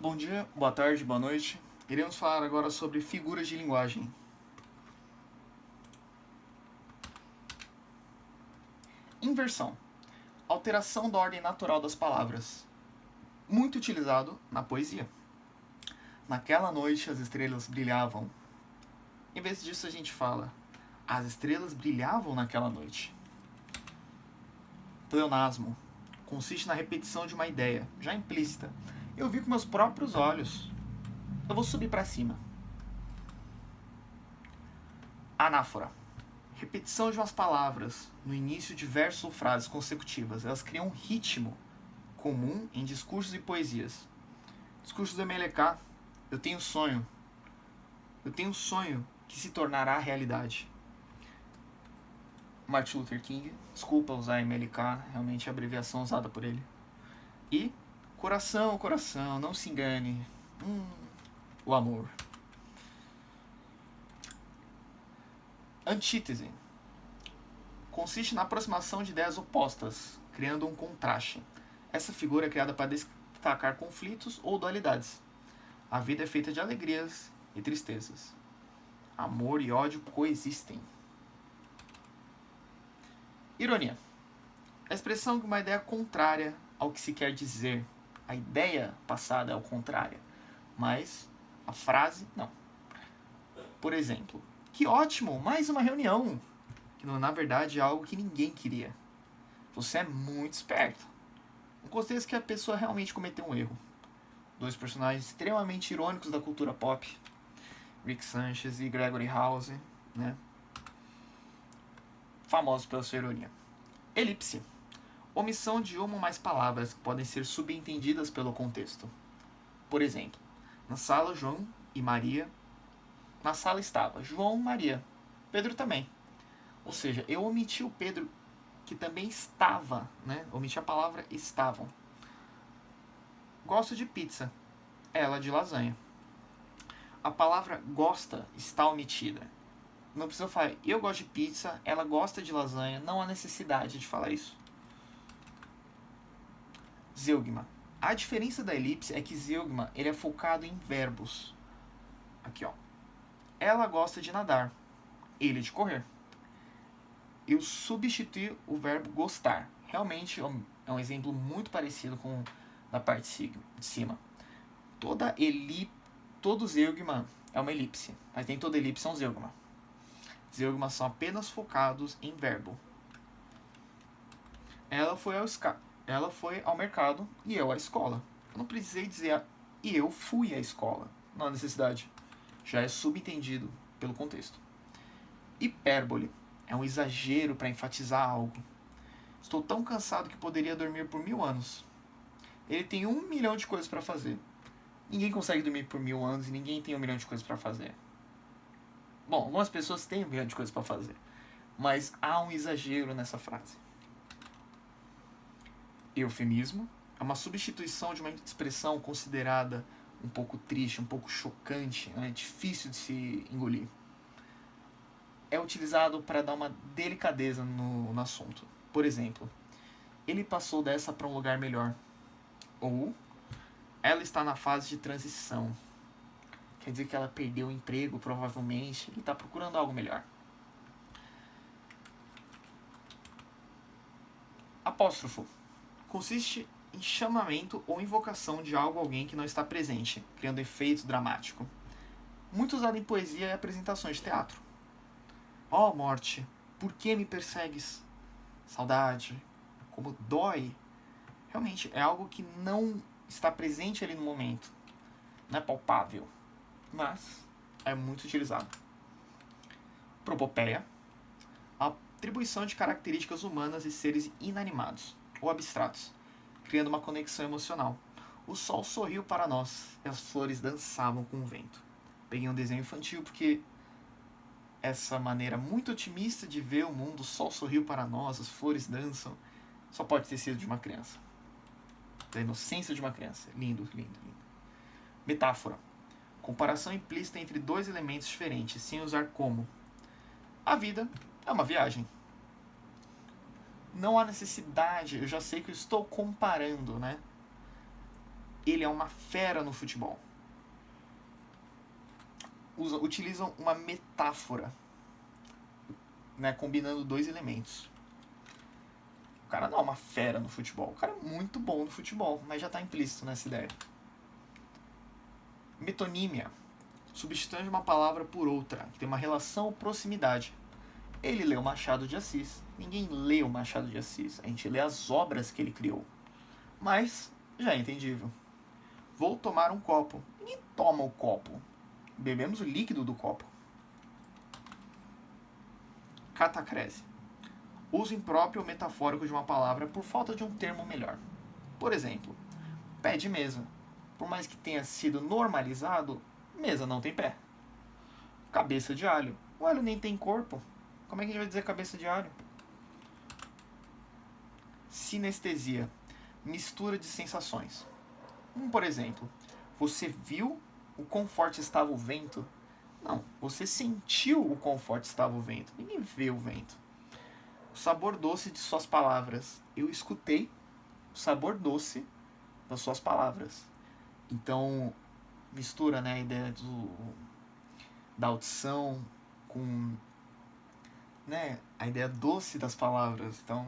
Bom dia, boa tarde, boa noite. Iremos falar agora sobre figuras de linguagem. Inversão. Alteração da ordem natural das palavras. Muito utilizado na poesia. Naquela noite as estrelas brilhavam. Em vez disso a gente fala: as estrelas brilhavam naquela noite. Pleonasmo. Consiste na repetição de uma ideia, já implícita. Eu vi com meus próprios olhos. Eu vou subir para cima. Anáfora. Repetição de umas palavras no início de versos ou frases consecutivas. Elas criam um ritmo comum em discursos e poesias. Discurso do MLK. Eu tenho sonho. Eu tenho um sonho que se tornará realidade. Martin Luther King. Desculpa usar MLK, realmente é a abreviação usada por ele. E coração, coração, não se engane. O amor. Antítese. Consiste na aproximação de ideias opostas, criando um contraste. Essa figura é criada para destacar conflitos ou dualidades. A vida é feita de alegrias e tristezas. Amor e ódio coexistem. Ironia. A expressão de uma ideia contrária ao que se quer dizer. A ideia passada é o contrária, mas a frase não. Por exemplo, que ótimo, mais uma reunião. Que na verdade é algo que ninguém queria. Você é muito esperto. Um contexto que a pessoa realmente cometeu um erro. Dois personagens extremamente irônicos da cultura pop, Rick Sanchez e Gregory House, né? Famosos pela sua ironia. Elipse. Omissão de uma ou mais palavras que podem ser subentendidas pelo contexto. Por exemplo, na sala João e Maria. Na sala estava João e Maria. Pedro também. Ou seja, eu omiti o Pedro, que também estava, né? Omiti a palavra estavam. Gosto de pizza. Ela de lasanha. A palavra gosta está omitida. Não precisa falar, eu gosto de pizza, ela gosta de lasanha. Não há necessidade de falar isso. Zeugma. A diferença da elipse é que zeugma ele é focado em verbos. Aqui, ó. Ela gosta de nadar. Ele de correr. Eu substituí o verbo gostar. Realmente é um exemplo muito parecido com da parte de cima. Todo zeugma é uma elipse, mas nem toda elipse é um zeugma. Zeugmas são apenas focados em verbo. Ela foi ao mercado e eu à escola. Eu não precisei dizer e eu fui à escola. Não há necessidade. Já é subentendido pelo contexto. Hipérbole é um exagero para enfatizar algo. Estou tão cansado que poderia dormir por 1000 anos. Ele tem 1 milhão de coisas para fazer. Ninguém consegue dormir por 1000 anos e ninguém tem 1 milhão de coisas para fazer. Bom, algumas pessoas têm 1 milhão de coisas para fazer, mas há um exagero nessa frase. Eufemismo é uma substituição de uma expressão considerada um pouco triste, um pouco chocante, né? Difícil de se engolir. É utilizado para dar uma delicadeza no assunto. Por exemplo, ele passou dessa para um lugar melhor. Ou ela está na fase de transição. Quer dizer que ela perdeu o emprego, provavelmente, e está procurando algo melhor. Apóstrofo. Consiste em chamamento ou invocação de algo ou alguém que não está presente, criando efeito dramático. Muito usado em poesia e apresentações de teatro. Ó morte, por que me persegues? Saudade, como dói. Realmente é algo que não está presente ali no momento. Não é palpável, mas é muito utilizado. Propopeia. A atribuição de características humanas e seres inanimados ou abstratos, criando uma conexão emocional. O sol sorriu para nós e as flores dançavam com o vento. Peguei um desenho infantil porque essa maneira muito otimista de ver o mundo, o sol sorriu para nós, as flores dançam, só pode ter sido de uma criança. Da inocência de uma criança. Lindo, lindo, lindo. Metáfora. Comparação implícita entre dois elementos diferentes, sem usar como. A vida é uma viagem. Não há necessidade, eu já sei que eu estou comparando, né? Ele é uma fera no futebol. Utilizam uma metáfora, né, combinando dois elementos. O cara não é uma fera no futebol. O cara é muito bom no futebol, mas já está implícito nessa ideia. Metonímia. Substituindo uma palavra por outra, que tem uma relação ou proximidade. Ele leu Machado de Assis. Ninguém lê o Machado de Assis. A gente lê as obras que ele criou. Mas já é entendível. Vou tomar um copo. Ninguém toma o copo. Bebemos o líquido do copo. Catacrese. Uso impróprio ou metafórico de uma palavra por falta de um termo melhor. Por exemplo, pé de mesa. Por mais que tenha sido normalizado, mesa não tem pé. Cabeça de alho. O alho nem tem corpo. Como é que a gente vai dizer cabeça de alho? Sinestesia. Mistura de sensações. Por exemplo, você viu o quão forte estava o vento? Não, você sentiu o quão forte estava o vento. Ninguém vê o vento. O sabor doce de suas palavras. Eu escutei o sabor doce das suas palavras. Então, mistura, né, a ideia da audição com, né, a ideia doce das palavras. Então,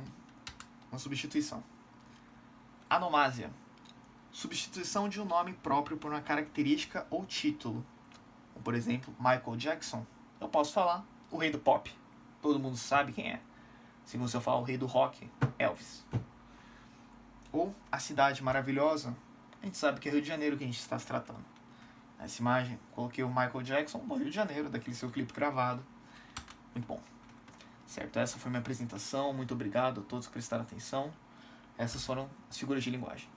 uma substituição. Anomásia. Substituição de um nome próprio por uma característica ou título. Por exemplo, Michael Jackson. Eu posso falar o rei do pop. Todo mundo sabe quem é. Se você falar o rei do rock, Elvis. Ou a cidade maravilhosa. A gente sabe que é Rio de Janeiro que a gente está se tratando. Nessa imagem, coloquei o Michael Jackson no Rio de Janeiro, daquele seu clipe gravado. Muito bom. Certo, essa foi minha apresentação. Muito obrigado a todos que prestaram atenção. Essas foram as figuras de linguagem.